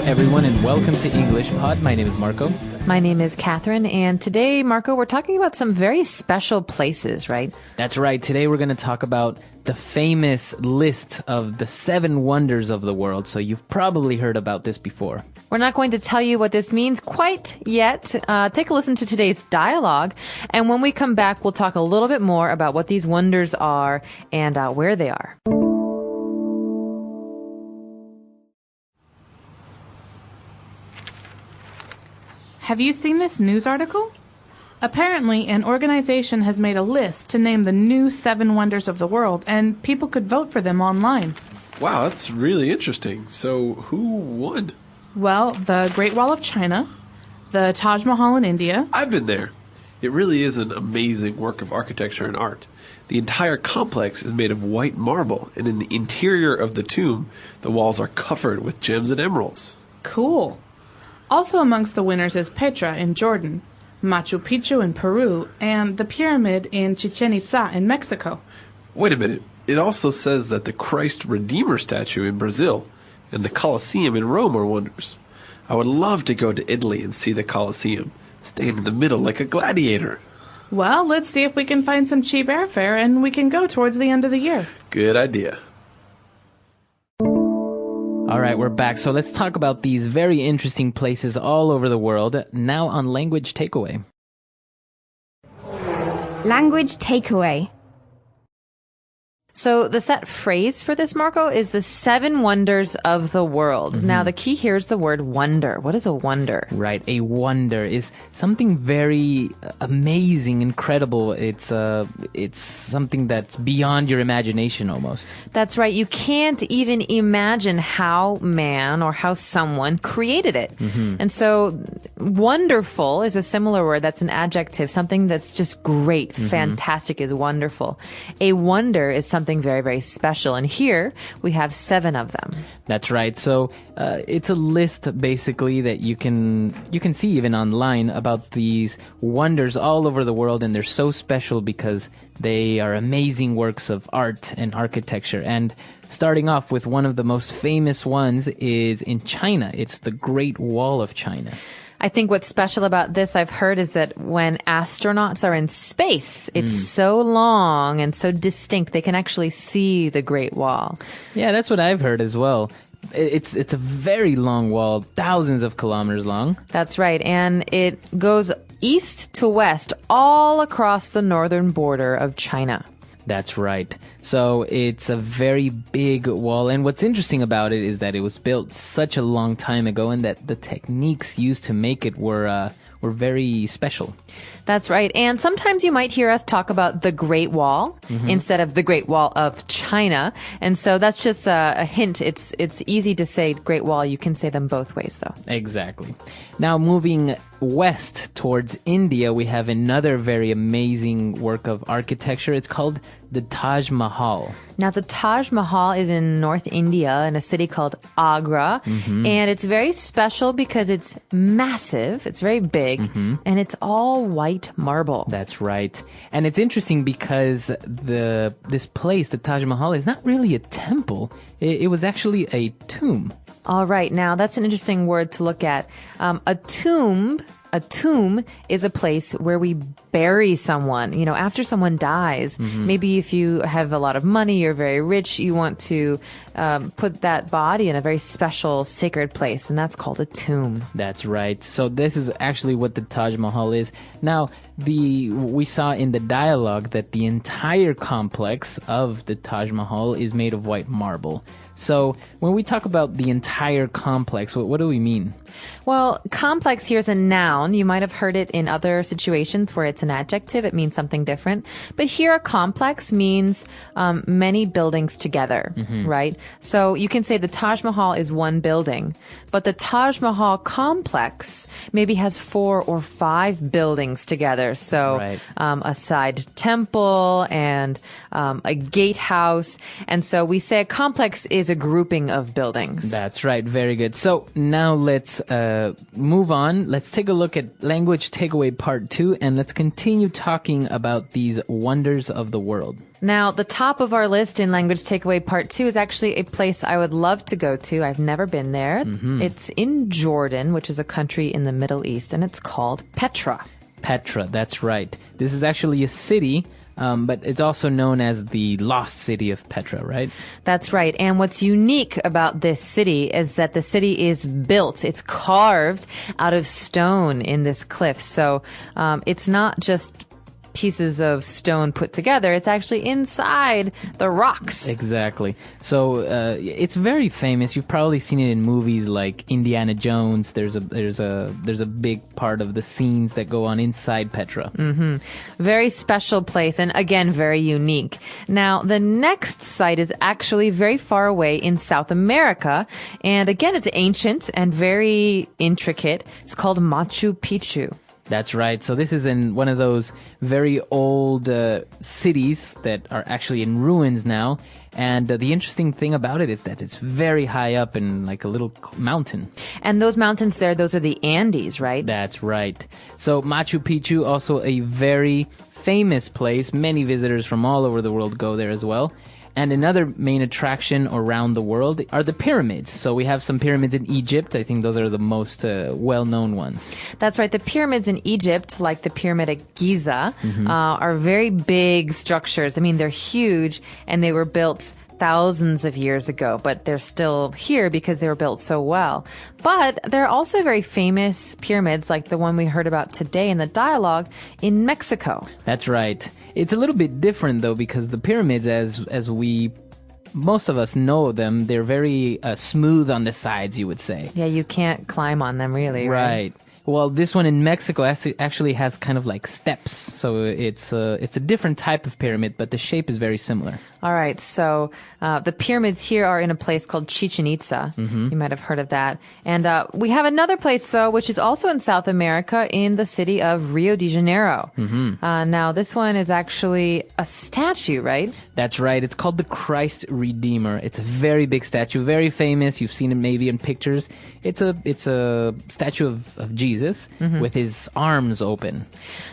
everyone, and welcome to English Pod. My name is Marco. My name is Catherine, and today, Marco, we're talking about some very special places, right? That's right. Today we're going to talk about the famous list of the 7 wonders of the world. So you've probably heard about this before. We're not going to tell you what this means quite yet. Take a listen to today's dialogue, and when we come back, we'll talk a little bit more about what these wonders are and where they are. Have you seen this news article? Apparently, an organization has made a list to name the new 7 wonders of the world, and people could vote for them online. Wow, that's really interesting. So, who won? Well, the Great Wall of China, the Taj Mahal in India. I've been there. It really is an amazing work of architecture and art. The entire complex is made of white marble, and in the interior of the tomb, the walls are covered with gems and emeralds. Cool. Also amongst the winners is Petra in Jordan, Machu Picchu in Peru, and the pyramid in Chichen Itza in Mexico. Wait a minute. It also says that the Christ Redeemer statue in Brazil and the Colosseum in Rome are wonders. I would love to go to Italy and see the Colosseum, stand in the middle like a gladiator. Well, let's see if we can find some cheap airfare and we can go towards the end of the year. Good idea. All right, we're back. So let's talk about these very interesting places all over the world. Now on Language Takeaway. Language takeaway. So the set phrase for this, Marco, is the 7 wonders of the world. Mm-hmm. Now, the key here is the word wonder. What is a wonder? Right. A wonder is something very amazing, incredible. It's something that's beyond your imagination almost. That's right. You can't even imagine how man or how someone created it. Mm-hmm. And so wonderful is a similar word. That's an adjective. Something that's just great, fantastic is wonderful. A wonder is something very, very special. And here we have 7 of them. That's right. So it's a list basically that you can see even online about these wonders all over the world, and they're so special because they are amazing works of art and architecture. And starting off with one of the most famous ones is in China. It's the Great Wall of China. I think what's special about this, I've heard, is that when astronauts are in space, it's so long and so distinct, they can actually see the Great Wall. Yeah, that's what I've heard as well. It's a very long wall, thousands of kilometers long. That's right, and it goes east to west all across the northern border of China. That's right. So it's a very big wall. And what's interesting about it is that it was built such a long time ago and that the techniques used to make it were very special. That's right. And sometimes you might hear us talk about the Great Wall instead of the Great Wall of China. And so that's just a hint. It's easy to say Great Wall. You can say them both ways, though. Exactly. Now, moving west towards India, we have another very amazing work of architecture. It's called the Taj Mahal. Now, the Taj Mahal is in North India in a city called Agra. And it's very special because it's massive. It's very big. And it's all white marble. That's right. And it's interesting because this place, the Taj Mahal, is not really a temple. It was actually a tomb. All right. Now, that's an interesting word to look at. A tomb is a place where we bury someone. You know, after someone dies, maybe if you have a lot of money, you're very rich, you want to put that body in a very special sacred place, and that's called a tomb. That's right. So this is actually what the Taj Mahal is. Now, we saw in the dialogue that the entire complex of the Taj Mahal is made of white marble. So when we talk about the entire complex, what do we mean? Well, complex here is a noun. You might have heard it in other situations where it's an adjective. It means something different. But here a complex means many buildings together, right? So you can say the Taj Mahal is one building, but the Taj Mahal complex maybe has 4 or 5 buildings together. So right. A side temple and a gatehouse. And so we say a complex is a grouping of buildings. That's right. Very good. So now let's move on. Let's take a look at Language Takeaway Part 2, and let's continue talking about these wonders of the world. Now, the top of our list in Language Takeaway Part 2 is actually a place I would love to go to. I've never been there. It's in Jordan, which is a country in the Middle East, and it's called Petra. Petra, that's right. This is actually a city, but it's also known as the lost city of Petra, right? That's right. And what's unique about this city is that the city is built, it's carved out of stone in this cliff. So it's not just pieces of stone put together. It's actually inside the rocks. Exactly. So it's very famous. You've probably seen it in movies like Indiana Jones. There's a big part of the scenes that go on inside Petra. Very special place, and again, very unique. Now, the next site is actually very far away in South America, and again, it's ancient and very intricate. It's called Machu Picchu. That's right. So this is in one of those very old cities that are actually in ruins now. And the interesting thing about it is that it's very high up in like a little mountain. And those mountains there, those are the Andes, right? That's right. So Machu Picchu, also a very famous place. Many visitors from all over the world go there as well. And another main attraction around the world are the pyramids. So we have some pyramids in Egypt. I think those are the most well-known ones. That's right. The pyramids in Egypt, like the pyramid at Giza, are very big structures. I mean, they're huge, and they were built thousands of years ago, but they're still here because they were built so well. But there are also very famous pyramids, like the one we heard about today in the dialogue, in Mexico. That's right. It's a little bit different, though, because the pyramids, as we most of us know them, they're very smooth on the sides, you would say. Yeah, you can't climb on them, really, right? Well, this one in Mexico actually has kind of like steps, so it's a different type of pyramid, but the shape is very similar. All right, so the pyramids here are in a place called Chichen Itza. You might have heard of that. And we have another place, though, which is also in South America, in the city of Rio de Janeiro. Now, this one is actually a statue, right? That's right. It's called the Christ Redeemer. It's a very big statue, very famous. You've seen it maybe in pictures. It's a statue of Jesus with his arms open.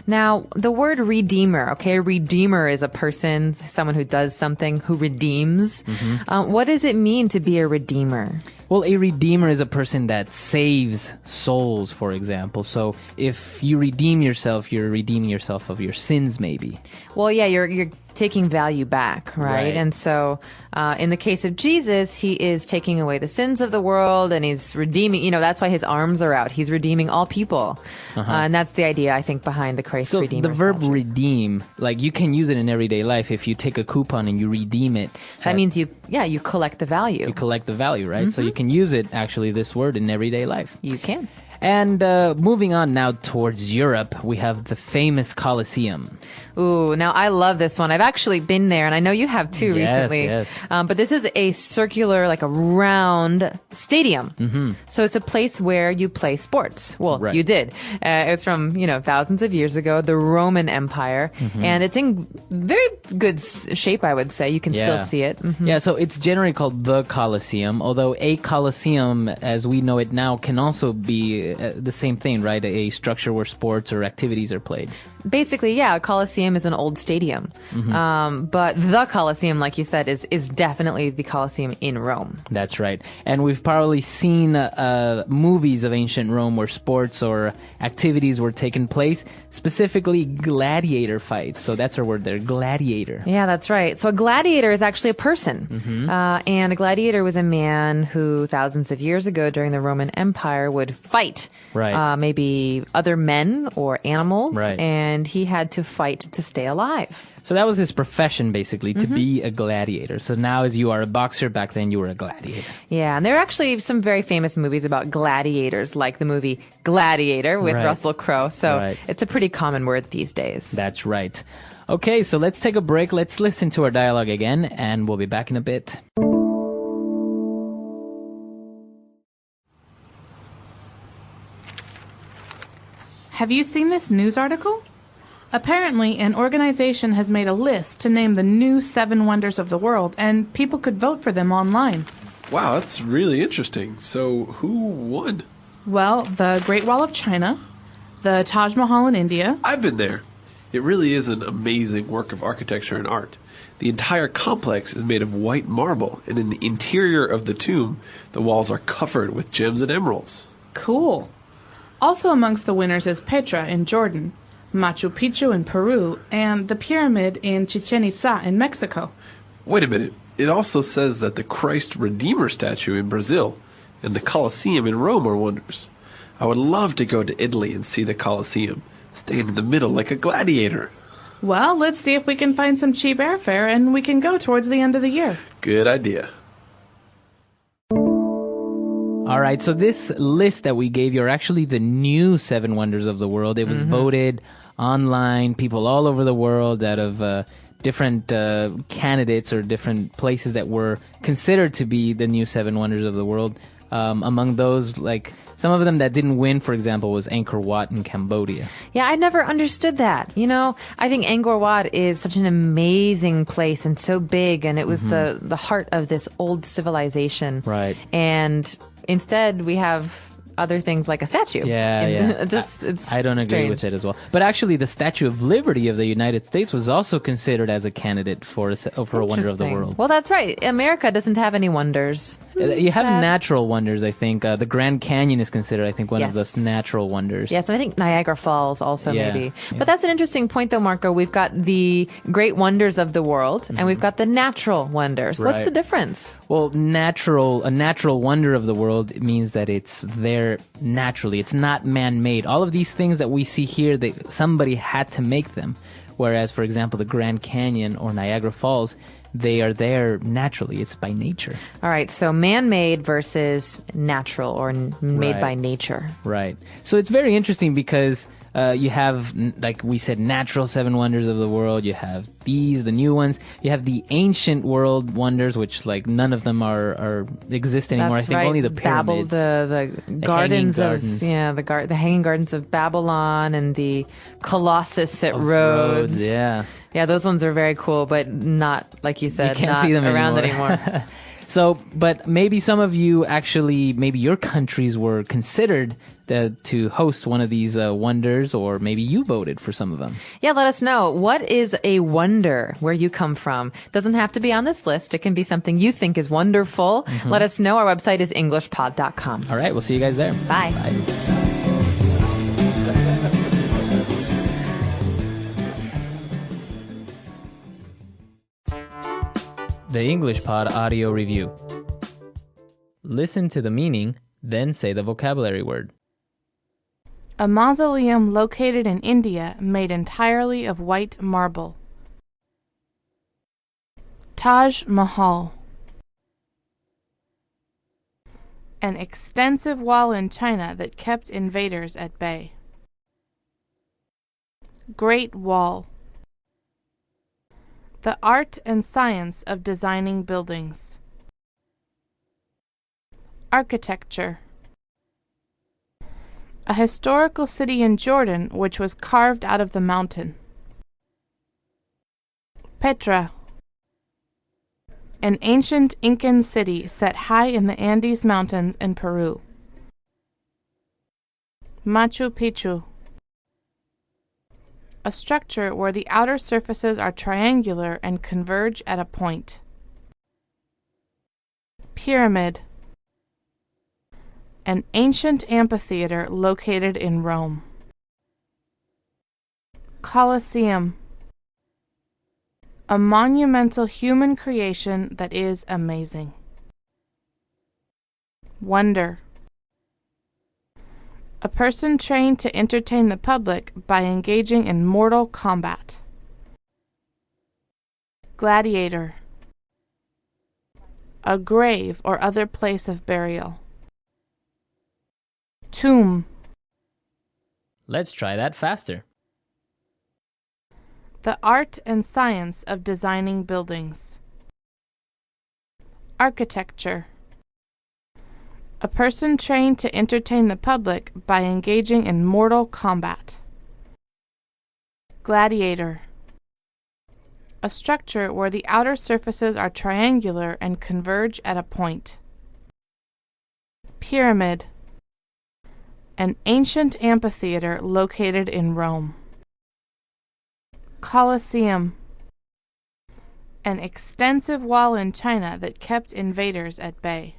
Now, the word redeemer, okay, a redeemer is a person, someone who does something, who redeems. What does it mean to be a redeemer? Well, a redeemer is a person that saves souls, for example. So if you redeem yourself, you're redeeming yourself of your sins, maybe. Well, yeah, you're taking value back, right? And so in the case of Jesus, he is taking away the sins of the world, and he's redeeming, that's why his arms are out. He's redeeming all people. And that's the idea, I think, behind the Christ Redeemer. So the verb statue. redeem, like you can use it in everyday life. If you take a coupon and you redeem it. That means you collect the value. You collect the value, right? So you can use it, actually, this word in everyday life. You can. And moving on now towards Europe, we have the famous Colosseum. Ooh, now I love this one. I've actually been there, and I know you have too recently. Yes. But this is a circular, like a round stadium. So it's a place where you play sports. Well, you did. It's from, thousands of years ago, the Roman Empire. And it's in very good shape, I would say. You can still see it. Yeah, so it's generally called the Colosseum, although a Colosseum, as we know it now, can also be the same thing, right? A structure where sports or activities are played. Basically, yeah, a Colosseum is an old stadium. But the Colosseum, like you said, is definitely the Colosseum in Rome. That's right. And we've probably seen movies of ancient Rome where sports or activities were taking place, specifically gladiator fights. So that's our word there, gladiator. Yeah, that's right. So a gladiator is actually a person. And a gladiator was a man who thousands of years ago during the Roman Empire would fight maybe other men or animals. And he had to fight to stay alive. So that was his profession, basically, to be a gladiator. So now as you are a boxer, back then you were a gladiator. Yeah, and there are actually some very famous movies about gladiators, like the movie Gladiator with Russell Crowe. So it's a pretty common word these days. That's right. Okay, so let's take a break. Let's listen to our dialogue again, and we'll be back in a bit. Have you seen this news article? Apparently, an organization has made a list to name the new 7 wonders of the world, and people could vote for them online. Wow, that's really interesting. So, who won? Well, the Great Wall of China, the Taj Mahal in India. I've been there. It really is an amazing work of architecture and art. The entire complex is made of white marble, and in the interior of the tomb, the walls are covered with gems and emeralds. Cool. Also amongst the winners is Petra in Jordan, Machu Picchu in Peru, and the pyramid in Chichen Itza in Mexico. Wait a minute. It also says that the Christ Redeemer statue in Brazil and the Colosseum in Rome are wonders. I would love to go to Italy and see the Colosseum, stand in the middle like a gladiator. Well, let's see if we can find some cheap airfare and we can go towards the end of the year. Good idea. All right, so this list that we gave you are actually the new 7 wonders of the world. It was voted online, people all over the world out of different candidates or different places that were considered to be the new 7 wonders of the world. Among those, like some of them that didn't win, for example, was Angkor Wat in Cambodia. Yeah, I never understood that. You know, I think Angkor Wat is such an amazing place and so big, and it was the heart of this old civilization. Right. And instead, we have other things like a statue. Yeah. It's I don't agree strange. with it as well. But actually, the Statue of Liberty of the United States was also considered as a candidate for a wonder of the Interesting. world. Well, that's right. America doesn't have any wonders. You have sad. natural wonders, I think. The Grand Canyon is considered, I think, one of Yes. the natural wonders. Yes, and I think Niagara Falls also Yeah, maybe. yeah. But that's an interesting point, though, Marco. We've got the great wonders of the world, and we've got the natural wonders. What's Right. the difference? Well, a natural wonder of the world means that it's there naturally. It's not man-made. All of these things that we see here, somebody had to make them. Whereas, for example, the Grand Canyon or Niagara Falls, they are there naturally. It's by nature. All right, so man-made versus natural or made Right. by nature. Right. So it's very interesting because you have, like we said, natural 7 wonders of the world. You have the new ones. You have the ancient world wonders, which like none of them are exist anymore. That's I think right. only the pyramids. The gardens of gardens. the hanging gardens of Babylon and the Colossus at Rhodes. Yeah. Yeah, those ones are very cool, but not like you said, can't not see them around anymore. anymore. So, but maybe some of you actually, maybe your countries were considered to host one of these wonders, or maybe you voted for some of them. Yeah, let us know. What is a wonder where you come from? Doesn't have to be on this list. It can be something you think is wonderful. Let us know. Our website is englishpod.com. All right, we'll see you guys there. Bye. The English Pod Audio Review. Listen to the meaning, then say the vocabulary word. A mausoleum located in India made entirely of white marble. Taj Mahal. An extensive wall in China that kept invaders at bay. Great Wall. The art and science of designing buildings. Architecture. A historical city in Jordan which was carved out of the mountain. Petra. An ancient Incan city set high in the Andes Mountains in Peru. Machu Picchu. A structure where the outer surfaces are triangular and converge at a point. Pyramid. An ancient amphitheater located in Rome. Colosseum. A monumental human creation that is amazing. Wonder. A person trained to entertain the public by engaging in mortal combat. Gladiator. A grave or other place of burial. Tomb. Let's try that faster. The art and science of designing buildings. Architecture. A person trained to entertain the public by engaging in mortal combat. Gladiator. A structure where the outer surfaces are triangular and converge at a point. Pyramid. An ancient amphitheater located in Rome. Colosseum. An extensive wall in China that kept invaders at bay.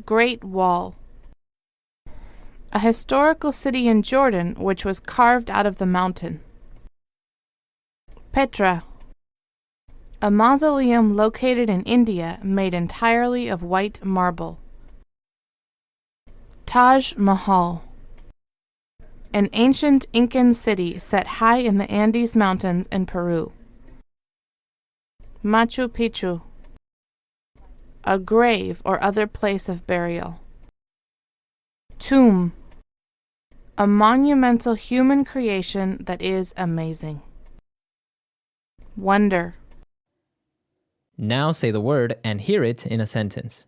Great Wall. A historical city in Jordan which was carved out of the mountain. Petra. A mausoleum located in India made entirely of white marble. Taj Mahal. An ancient Incan city set high in the Andes Mountains in Peru. Machu Picchu. A grave or other place of burial. Tomb. A monumental human creation that is amazing. Wonder. Now say the word and hear it in a sentence.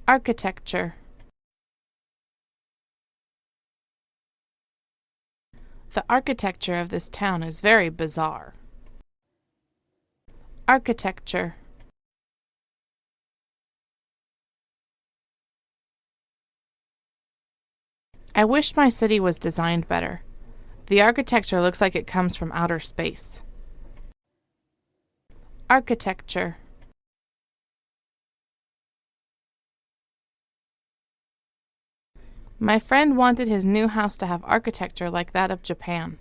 Architecture. The architecture of this town is very bizarre. Architecture. I wish my city was designed better. The architecture looks like it comes from outer space. Architecture. My friend wanted his new house to have architecture like that of Japan.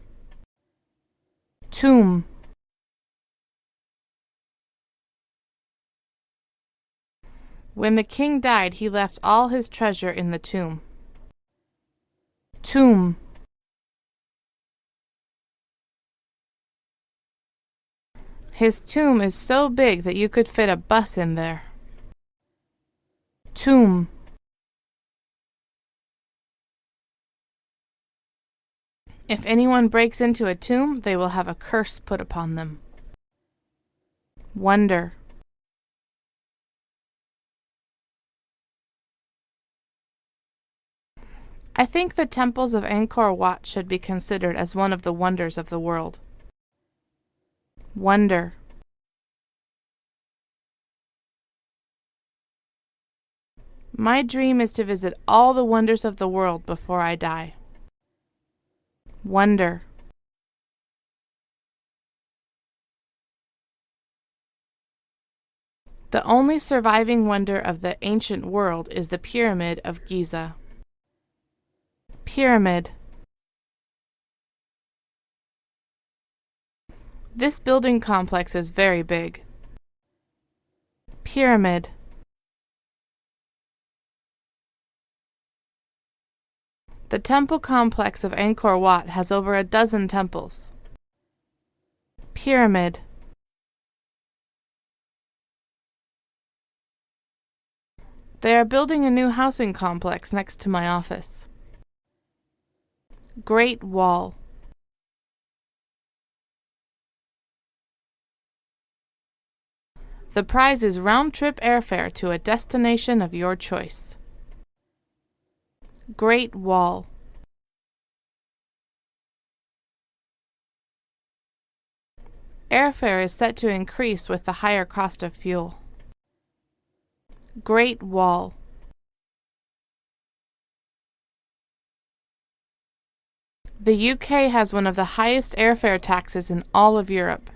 Tomb. When the king died, he left all his treasure in the tomb. Tomb. His tomb is so big that you could fit a bus in there. Tomb. If anyone breaks into a tomb, they will have a curse put upon them. Wonder. I think the temples of Angkor Wat should be considered as one of the wonders of the world. Wonder. My dream is to visit all the wonders of the world before I die. Wonder. The only surviving wonder of the ancient world is the Pyramid of Giza. Pyramid. This building complex is very big. Pyramid. The temple complex of Angkor Wat has over a dozen temples. Pyramid. They are building a new housing complex next to my office. Great Wall. The prize is round-trip airfare to a destination of your choice. Great Wall. Airfare is set to increase with the higher cost of fuel. Great Wall. The UK has one of the highest airfare taxes in all of Europe.